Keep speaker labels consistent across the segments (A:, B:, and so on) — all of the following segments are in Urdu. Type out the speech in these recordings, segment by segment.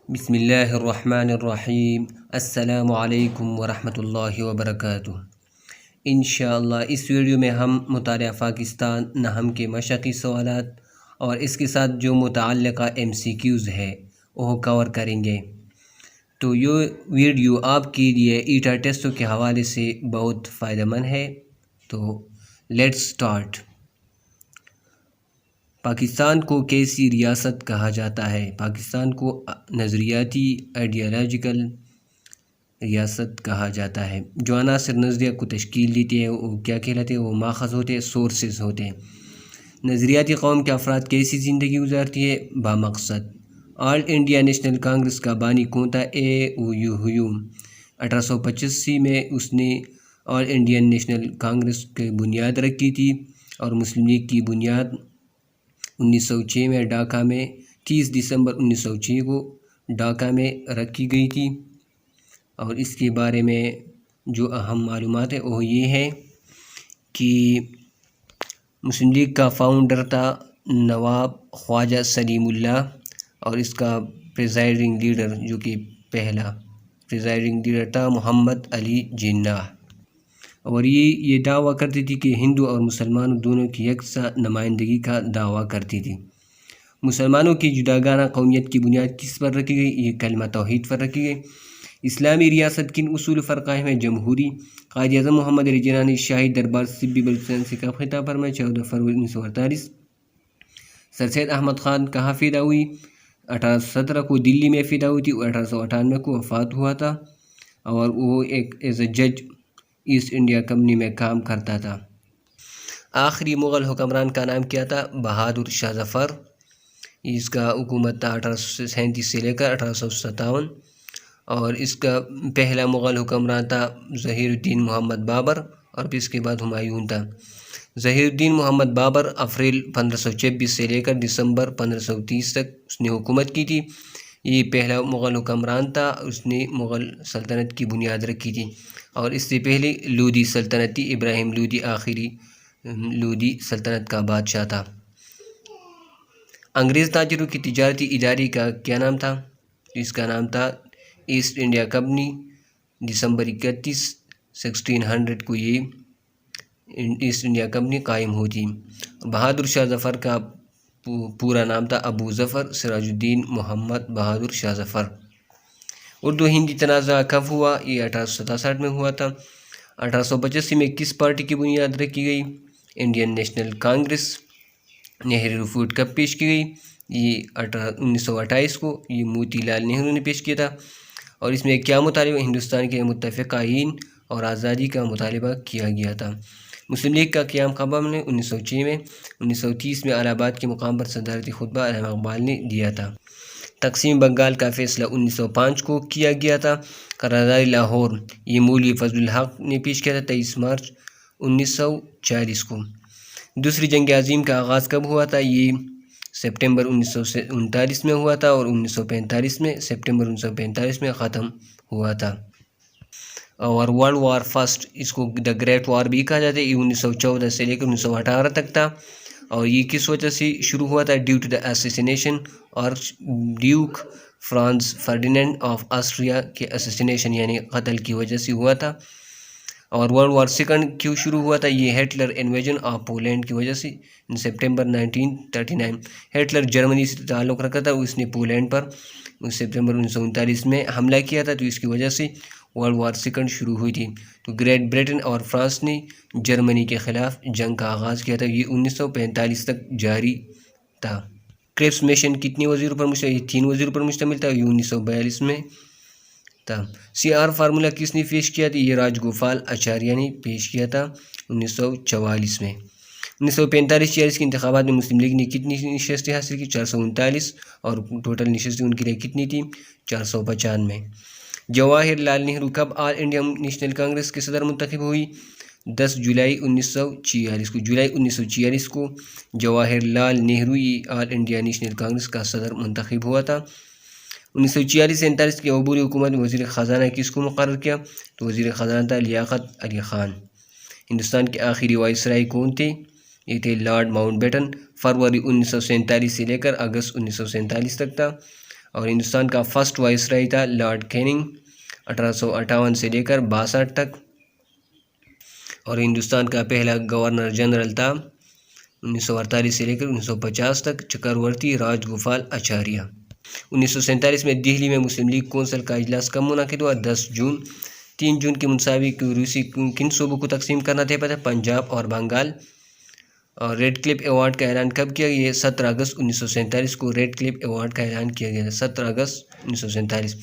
A: بسم اللہ الرحمن الرحیم۔ السلام علیکم ورحمۃ اللہ وبرکاتہ۔ انشاءاللہ اس ویڈیو میں ہم مطالعہ پاکستان نحم کے مشقی سوالات اور اس کے ساتھ جو متعلقہ MCQs ہے وہ کور کریں گے۔ تو یہ ویڈیو آپ کے لیے ایٹا ٹیسٹوں کے حوالے سے بہت فائدہ مند ہے۔ تو لیٹس سٹارٹ۔ پاکستان کو کیسی ریاست کہا جاتا ہے؟ پاکستان کو نظریاتی آئیڈیالوجیکل ریاست کہا جاتا ہے۔ جو عناصر نظریہ کو تشکیل دیتے ہیں وہ کیا کہلاتے ہیں؟ وہ ماخذ ہوتے ہیں، سورسز ہوتے ہیں۔ نظریاتی قوم کے افراد کیسی زندگی گزارتی ہے؟ بامقصد۔ آل انڈیا نیشنل کانگریس کا بانی کون تھا؟ ہیوم۔ 1885 میں اس نے آل انڈین نیشنل کانگریس کی بنیاد رکھی تھی اور مسلم لیگ کی بنیاد 1906 میں ڈھاکہ میں 30 دسمبر 1906 کو ڈھاکہ میں رکھی گئی تھی۔ اور اس کے بارے میں جو اہم معلومات ہے وہ یہ ہے کہ مسلم لیگ کا فاؤنڈر تھا نواب خواجہ سلیم اللہ، اور اس کا پریزائڈنگ لیڈر جو کہ پہلا پریزائڈنگ لیڈر تھا محمد علی جناح۔ اور یہ دعویٰ کرتی تھی کہ ہندو اور مسلمانوں دونوں کی یکساں نمائندگی کا دعویٰ کرتی تھی۔ مسلمانوں کی جداگانہ قومیت کی بنیاد کس پر رکھی گئی؟ یہ کلمہ توحید پر رکھی گئی۔ اسلامی ریاست کن اصول پر قائم ہے؟ جمہوری۔ قائد اعظم محمد علی جناح نے شاہی دربار طبی بلوچستان سے کب خطاب فرمایا؟ 14 فروری 1948۔ سر سید احمد خان کہاں فدا ہوئی؟ 1817 کو دلی میں فدا ہوئی تھی، 1898 کو وفات ہوا تھا، اور وہ ایک ایز اے جج ایسٹ انڈیا کمپنی میں کام کرتا تھا۔ آخری مغل حکمران کا نام کیا تھا؟ بہادر شاہ ظفر۔ اس کا حکومت تھا 1837 سے لے کر 1857، اور اس کا پہلا مغل حکمران تھا ظہیر الدین محمد بابر، اور پھر اس کے بعد ہمایوں تھا۔ ظہیر الدین محمد بابر اپریل 1526 سے لے کر دسمبر 1530 تک اس نے حکومت کی تھی۔ یہ پہلا مغل حکمران تھا، اس نے مغل سلطنت کی بنیاد رکھی تھی، اور اس سے پہلے لودھی سلطنت تھی۔ ابراہیم لودھی آخری لودھی سلطنت کا بادشاہ تھا۔ انگریز تاجروں کی تجارتی ادارے کا کیا نام تھا؟ اس کا نام تھا ایسٹ انڈیا کمپنی۔ دسمبر 31 1600 کو یہ ایسٹ انڈیا کمپنی قائم ہوئی۔ بہادر شاہ ظفر کا پورا نام تھا ابو ظفر سراج الدین محمد بہادر شاہ ظفر۔ اردو ہندی تنازع کب ہوا؟ یہ 1867 میں ہوا تھا۔ 1885 میں کس پارٹی کی بنیاد رکھی گئی؟ Indian national Congress. Nehru report کب پیش کی گئی؟ یہ 1928 کو یہ موتی لال نہرو نے پیش کیا تھا، اور اس میں کیا مطالبہ؟ ہندوستان کے متفق آئین اور آزادی کا مطالبہ کیا گیا تھا۔ مسلم لیگ کا قیام کب نے؟ 1906 میں۔ 1930 میں الہ آباد کے مقام پر صدارتی خطبہ علامہ اقبال نے دیا تھا۔ تقسیم بنگال کا فیصلہ 1905 کو کیا گیا تھا۔ قرارداد لاہور یہ مولوی فضل الحق نے پیش کیا تھا 23 مارچ 1940 کو۔ دوسری جنگ عظیم کا آغاز کب ہوا تھا؟ یہ سپٹمبر 1939 میں ہوا تھا، اور 1945 میں سپٹمبر 1945 میں ختم ہوا تھا۔ اور ورلڈ وار فرسٹ، اس کو دا گریٹ وار بھی کہا جاتا ہے، یہ 1914 سے لے کر 1918 تک تھا، اور یہ کس وجہ سے شروع ہوا تھا؟ Due to the assassination archduke Franz Ferdinand of Austria کے اسیسینیشن یعنی قتل کی وجہ سے ہوا تھا۔ اور ورلڈ وار سیکنڈ کیوں شروع ہوا تھا؟ یہ ہٹلر انویژن آف پولینڈ کی وجہ سے سپٹمبر 1939۔ ہٹلر جرمنی سے تعلق رکھا تھا، اس نے پولینڈ پر سپٹمبر 1939 میں حملہ کیا تھا، تو اس کی وجہ سے ورلڈ وار سیکنڈ شروع ہوئی تھی۔ تو گریٹ برٹن اور فرانس نے جرمنی کے خلاف جنگ کا آغاز کیا تھا، یہ 1945 تک جاری تھا۔ کرپس مشن کتنی وزیروں پر مشتمل؟ یہ 3 وزیروں پر مشتمل تھا، یہ 1942 میں تھا۔ CR فارمولہ کس نے پیش کیا تھا؟ یہ راج گوپال آچاریہ نے پیش کیا تھا 1944 میں۔ 1945-46 کے انتخابات میں مسلم لیگ نے کتنی نشستیں حاصل کی؟ 439، اور ٹوٹل نشستیں ان کے لیے کتنی تھی؟ 495۔ جواہر لال نہرو کب آل انڈیا نیشنل کانگریس کے صدر منتخب ہوئی؟ 10 جولائی 1946 کو۔ جولائی 1946 کو جواہر لال نہرو آل انڈیا نیشنل کانگریس کا صدر منتخب ہوا تھا۔ 1946-47 کی عبوری حکومت میں وزیر خزانہ کس کو مقرر کیا؟ تو وزیر خزانہ تھا لیاقت علی خان۔ ہندوستان کے آخری وائسرائے کون تھے؟ یہ تھے لارڈ ماؤنٹ بیٹن۔ فروری 1947 سے لے کر اگست 1947 تک تھا۔ اور ہندوستان کا فرسٹ وائسرائے تھا لارڈ کیننگ 1858 سے لے کر 62 تک، اور ہندوستان کا پہلا گورنر جنرل تھا 1948 سے لے کر 1950 تک چکرورتی راج گوپال آچاریہ۔ 1947 میں دہلی میں مسلم لیگ کونسل کا اجلاس کب منعقد ہوا؟ 10 جون۔ 3 جون کی مساوی روسی کن صوبوں کو تقسیم کرنا طے پایا؟ پنجاب اور بنگال۔ اور ریڈ کلف ایوارڈ کا اعلان کب کیا گیا؟ 17 اگست 1947 کو ریڈ کلف ایوارڈ کا اعلان کیا گیا تھا، 17 اگست 1947۔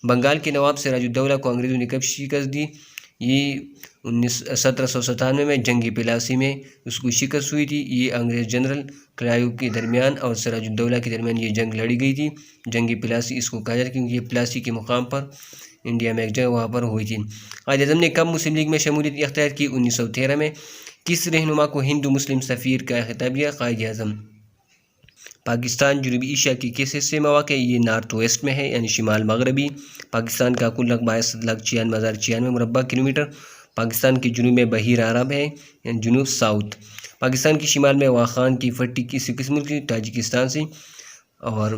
A: بنگال کے نواب سراج الدولہ کو انگریزوں نے کب شکست دی؟ یہ 1797 میں جنگ پلاسی میں اس کو شکست ہوئی تھی۔ یہ انگریز جنرل کلائیو کے درمیان اور سراج الدولہ کے درمیان یہ جنگ لڑی گئی تھی، جنگ پلاسی اس کو کہا جاتا ہے کیونکہ یہ پلاسی کے مقام پر انڈیا میں ایک جگہ وہاں پر ہوئی تھی۔ قائد اعظم نے کب مسلم لیگ میں شمولیت اختیار کی؟ 1913 میں۔ کس رہنما کو ہندو مسلم سفیر کا خطاب دیا؟ قائد اعظم۔ پاکستان جنوبی ایشیا کے کس حصے میں واقع ہے؟ یہ نارتھ ویسٹ میں ہے، یعنی شمال مغربی۔ پاکستان کا کل رقبہ 62,96,096 مربع کلومیٹر۔ پاکستان کے جنوب میں بحیرہ عرب ہے، یعنی جنوب ساؤتھ۔ پاکستان کی شمال میں واخان کی پٹی کس ملک کی؟ تاجکستان سے۔ اور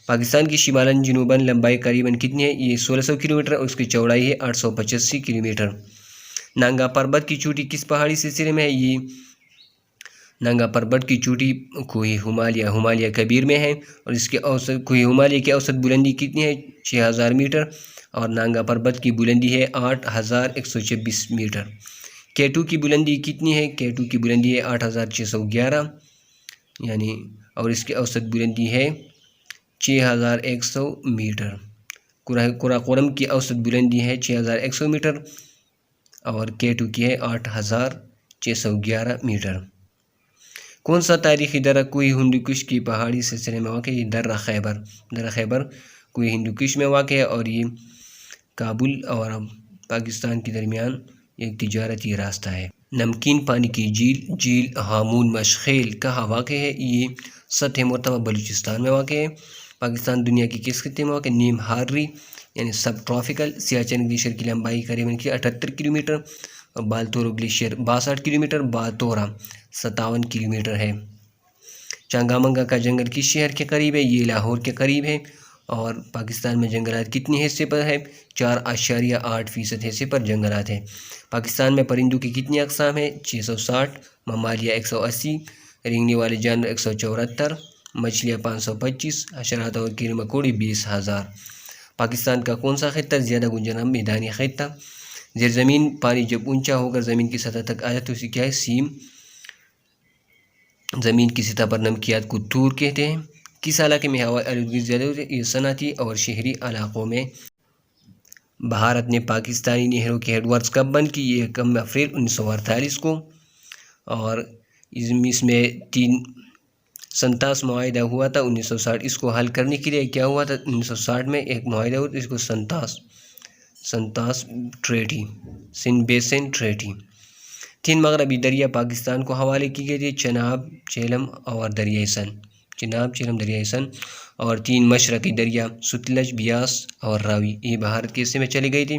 A: پاکستان کی شمالاً جنوباً لمبائی قریباً کتنی ہے؟ یہ 1600 کلومیٹر اور اس کی چوڑائی ہے 885 کلومیٹر۔ نانگا پربت کی چوٹی کس پہاڑی سلسلے میں ہے؟ یہ نانگا پربت کی چوٹی کوہ ہمالیہ کبیر میں ہے، اور اس کے کوہ ہمالیہ کی اوسط بلندی کتنی ہے؟ 6000 میٹر، اور نانگا پربت کی بلندی ہے 8126 میٹر۔ کیٹو کی بلندی کتنی ہے؟ کیٹو کی بلندی ہے 8611، یعنی اور اس کی اوسط بلندی ہے 6100 میٹر۔ قراقرم کی اوسط بلندی ہے 6100 میٹر اور کیٹو کی ہے 8611 میٹر۔ کون سا تاریخی درہ کوہ ہندوکش کی پہاڑی سلسلے میں واقع ہے؟ یہ درہ خیبر۔ درہ خیبر کوہ ہندوکش میں واقع ہے، اور یہ کابل اور پاکستان کے درمیان ایک تجارتی راستہ ہے۔ نمکین پانی کی جھیل ہامون مشخیل کہاں واقع ہے؟ یہ سطح مرتفع بلوچستان میں واقع ہے۔ پاکستان دنیا کی کس خطے میں واقع ہے؟ نیم ہارری، یعنی سب ٹراپیکل۔ سیاچن گلیشیئر کی لمبائی قریباً 78 کلومیٹر، اور بالتورو گلیشیئر 62 کلومیٹر، باتورا 57 کلومیٹر ہے۔ چانگامنگا کا جنگل کس شہر کے قریب ہے؟ یہ لاہور کے قریب ہے۔ اور پاکستان میں جنگلات کتنے حصے پر ہے؟ 4.8% حصے پر جنگلات ہیں۔ پاکستان میں پرندوں کی کتنی اقسام ہیں؟ 660، ممالیہ 180، رینگنے والے جانور 174، مچھلیاں 525، حشرات اور کیڑے مکوڑے 20,000۔ پاکستان کا کون سا خطہ زیادہ گنجان میدانی خطہ؟ زیر زمین پانی جب اونچا ہو کر زمین کی سطح تک آ جائے تو اسے کیا ہے؟ سیم۔ زمین کی سطح پر نمکیات کو تور کہتے ہیں۔ کس علاقے میں ہوائی آلودگی زیادہ ہوتی ہے؟ یہ صنعتی اور شہری علاقوں میں۔ بھارت نے پاکستانی نہروں کی ہیڈ ورکس کب بند کی؟ یہ 1 اپریل 1948 کو۔ اور اس میں 3 سنتاس معاہدہ ہوا تھا 1960۔ اس کو حل کرنے کے لیے کیا ہوا تھا 1960 میں؟ ایک معاہدہ ہوا تھا، اس کو سنتاس ٹریٹی، سن بیسن ٹریٹی۔ 3 مغربی دریا پاکستان کو حوالے کی گئی تھی، چناب، جہلم اور دریائے سن۔ چناب، جہلم، دریائے سن۔ اور 3 مشرقی دریا ستلج، بیاس اور راوی، یہ بھارت کے حصے میں چلی گئی تھی۔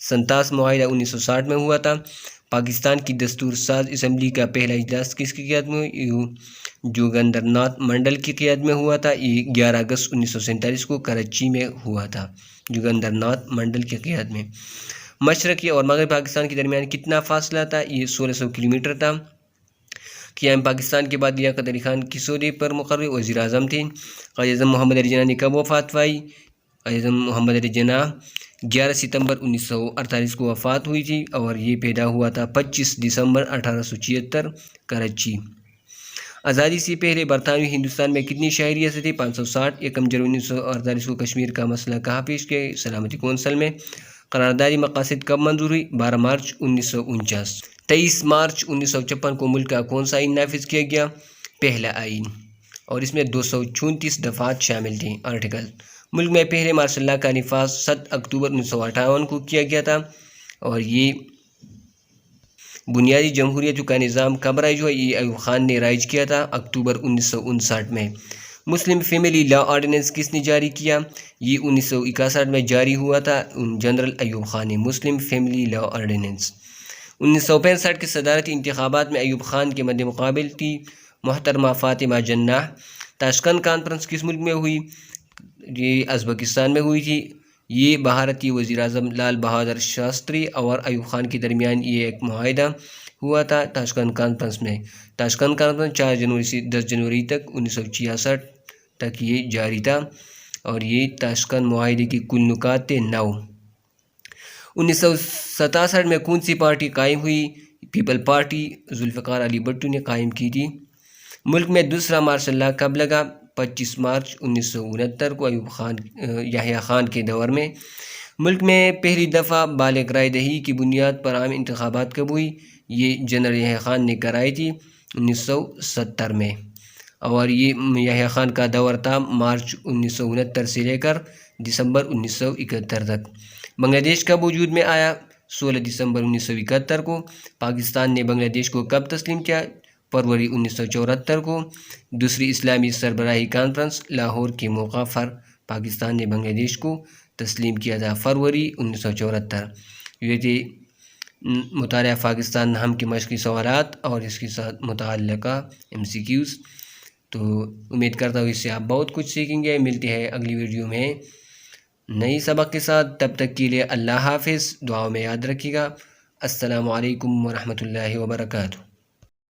A: سنتاس معاہدہ 1960 میں ہوا تھا۔ پاکستان کی دستور ساز اسمبلی کا پہلا اجلاس کس کی قیادت میں؟ جوگندر ناتھ منڈل کی قیادت میں ہوا تھا۔ یہ 11 اگست 1947 کو کراچی میں ہوا تھا، جوگندر ناتھ منڈل کی قیادت میں۔ مشرقی اور مغربی پاکستان کے درمیان کتنا فاصلہ تھا؟ یہ 1600 کلومیٹر تھا۔ قیام پاکستان کے بعد لیاقت علی خان کس عہدے پر مقرر وزیر اعظم تھے؟ قائد اعظم محمد علی جناح نے کب وفات پائی؟ قائد اعظم محمد علی جناح 11 ستمبر 1948 کو وفات ہوئی تھی، اور یہ پیدا ہوا تھا 25 دسمبر 1876 کراچی۔ آزادی سے پہلے برطانوی ہندوستان میں کتنی شاہی ریاستیں تھیں؟ 560۔ 1 جنوری 1948 کو کشمیر کا مسئلہ کہاں پیش کیا؟ سلامتی کونسل میں۔ قراردادی مقاصد کب منظور ہوئی؟ 12 مارچ 1949۔ 23 مارچ 1956 کو ملک کا کون سا آئین نافذ کیا گیا؟ پہلا آئین، اور اس میں 234 دفعات شامل تھیں، آرٹیکل۔ ملک میں پہلے مارشل لا کا نفاذ 7 اکتوبر 1958 کو کیا گیا تھا، اور یہ بنیادی جمہوریتوں کا نظام کب رائج ہوا؟ یہ ایوب خان نے رائج کیا تھا اکتوبر 1959 میں۔ مسلم فیملی لا آرڈیننس کس نے جاری کیا؟ یہ 1961 میں جاری ہوا تھا جنرل ایوب خان نے، مسلم فیملی لا آرڈیننس۔ 1965 کے صدارتی انتخابات میں ایوب خان کے مد مقابل تھی محترمہ فاطمہ جناح۔ تاشقند کانفرنس کس ملک میں ہوئی؟ یہ ازبکستان میں ہوئی تھی۔ یہ بھارتی وزیر اعظم لال بہادر شاستری اور ایوب خان کے درمیان یہ ایک معاہدہ ہوا تھا تاشکند کانفرنس میں۔ تاشکند کانفرنس 4 جنوری سے 10 جنوری تک 1966 تک یہ جاری تھا، اور یہ تاشکند معاہدے کی کل نکات تھے 9۔ 1967 میں کون سی پارٹی قائم ہوئی؟ پیپل پارٹی ذوالفقار علی بھٹو نے قائم کی تھی۔ ملک میں دوسرا مارشل لا کب لگا؟ 25 مارچ 1969 کو یحییٰ خان کے دور میں۔ ملک میں پہلی دفعہ بالغ رائے دہی کی بنیاد پر عام انتخابات کب ہوئی؟ یہ جنرل یحییٰ خان نے کرائی تھی 1970 میں، اور یہ یحییٰ خان کا دور تھا مارچ 1969 سے لے کر دسمبر 1971 تک۔ بنگلہ دیش کب وجود میں آیا؟ 16 دسمبر 1971 کو۔ پاکستان نے بنگلہ دیش کو کب تسلیم کیا؟ فروری 1974 کو۔ دوسری اسلامی سربراہی کانفرنس لاہور کے موقع پر پاکستان نے بنگلہ دیش کو تسلیم کیا تھا فروری 1974۔ یہ تھے مطالعہ پاکستان نام کے مشقی سوالات اور اس کے ساتھ متعلقہ MCQs۔ تو امید کرتا ہوں اس سے آپ بہت کچھ سیکھیں گے۔ ملتے ہیں اگلی ویڈیو میں نئی سبق کے ساتھ، تب تک کے لیے اللہ حافظ، دعاؤں میں یاد رکھیے گا۔ السلام علیکم ورحمۃ اللہ وبرکاتہ۔